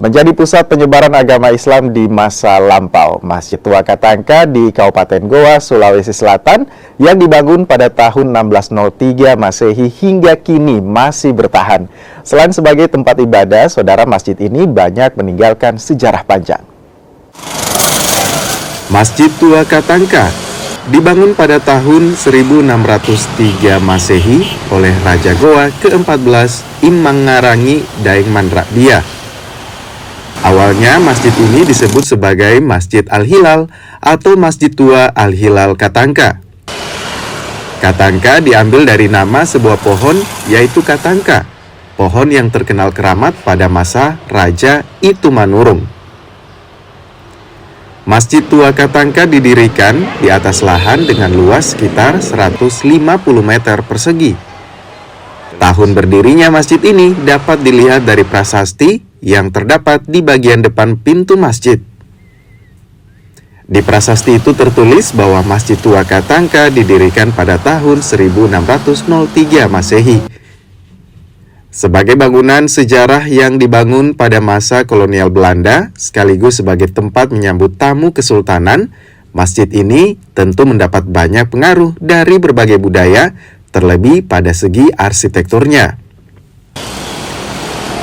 Menjadi pusat penyebaran agama Islam di masa lampau, Masjid Tua Katangka di Kabupaten Goa, Sulawesi Selatan yang dibangun pada tahun 1603 Masehi hingga kini masih bertahan. Selain sebagai tempat ibadah, saudara, masjid ini banyak meninggalkan sejarah panjang. Masjid Tua Katangka dibangun pada tahun 1603 Masehi oleh Raja Goa ke-14 Imangarangi Daeng Mandrabia. Awalnya masjid ini disebut sebagai Masjid Al-Hilal atau Masjid Tua Al-Hilal Katangka. Katangka diambil dari nama sebuah pohon, yaitu katangka, pohon yang terkenal keramat pada masa Raja Itumanurung. Masjid Tua Katangka didirikan di atas lahan dengan luas sekitar 150 meter persegi. Tahun berdirinya masjid ini dapat dilihat dari prasasti yang terdapat di bagian depan pintu masjid. Di prasasti itu tertulis bahwa Masjid Tua Katangka didirikan pada tahun 1603 Masehi. Sebagai bangunan sejarah yang dibangun pada masa kolonial Belanda, sekaligus sebagai tempat menyambut tamu kesultanan, masjid ini tentu mendapat banyak pengaruh dari berbagai budaya, terlebih pada segi arsitekturnya.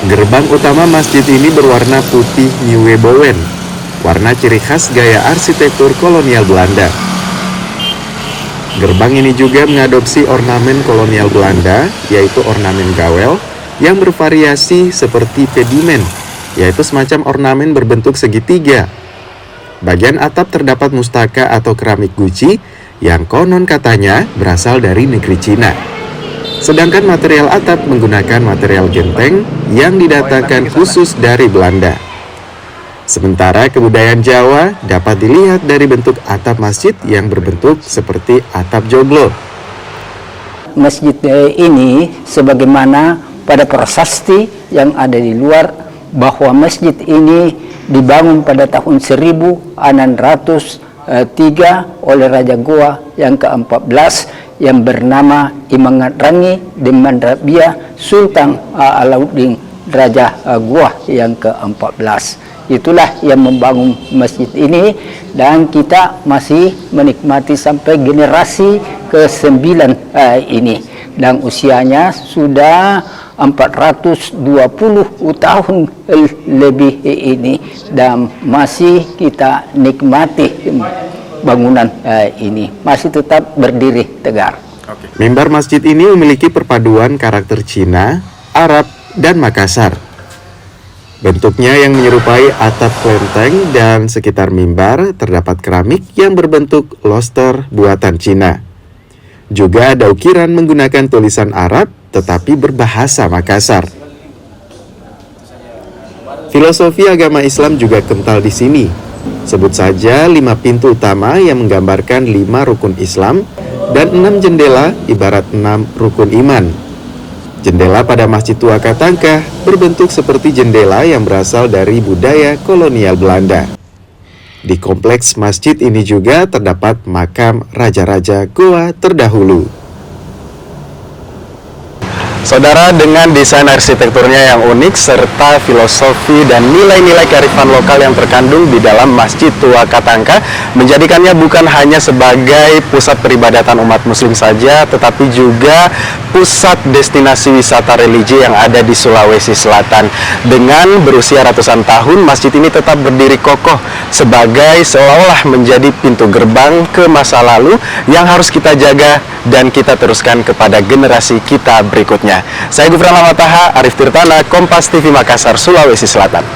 Gerbang utama masjid ini berwarna putih Nieuwebowen, warna ciri khas gaya arsitektur kolonial Belanda. Gerbang ini juga mengadopsi ornamen kolonial Belanda, yaitu ornamen gawel, yang bervariasi seperti pedimen, yaitu semacam ornamen berbentuk segitiga. Bagian atap terdapat mustaka atau keramik guci, yang konon katanya berasal dari negeri Cina. Sedangkan material atap menggunakan material genteng yang didatangkan khusus dari Belanda. Sementara kebudayaan Jawa dapat dilihat dari bentuk atap masjid yang berbentuk seperti atap joglo. Masjid ini sebagaimana pada prasasti yang ada di luar, bahwa masjid ini dibangun pada tahun 1603 oleh Raja Goa yang ke-14 yang bernama Imangarangi Daeng Mandrabia Sultan Alauddin Raja Goa yang ke-14. Itulah yang membangun masjid ini, dan kita masih menikmati sampai generasi ke-9 ini, dan usianya sudah 420 tahun lebih ini, dan masih kita nikmati bangunan ini, masih tetap berdiri tegar. Mimbar masjid ini memiliki perpaduan karakter Cina, Arab, dan Makassar. Bentuknya yang menyerupai atap kelenteng, dan sekitar mimbar terdapat keramik yang berbentuk loster buatan Cina. Juga ada ukiran menggunakan tulisan Arab tetapi berbahasa Makassar. Filosofi agama Islam juga kental di sini. Sebut saja 5 pintu utama yang menggambarkan 5 rukun Islam dan 6 jendela ibarat 6 rukun iman. Jendela pada Masjid Tua Katangka berbentuk seperti jendela yang berasal dari budaya kolonial Belanda. Di kompleks masjid ini juga terdapat makam raja-raja Goa terdahulu. Saudara, dengan desain arsitekturnya yang unik serta filosofi dan nilai-nilai kearifan lokal yang terkandung di dalam Masjid Tua Katangka menjadikannya bukan hanya sebagai pusat peribadatan umat muslim saja, tetapi juga pusat destinasi wisata religi yang ada di Sulawesi Selatan. Dengan berusia ratusan tahun, masjid ini tetap berdiri kokoh sebagai seolah-olah menjadi pintu gerbang ke masa lalu yang harus kita jaga dan kita teruskan kepada generasi kita berikutnya. Saya Gufran Lamataha, Arif Tirtana, Kompas TV Makassar, Sulawesi Selatan.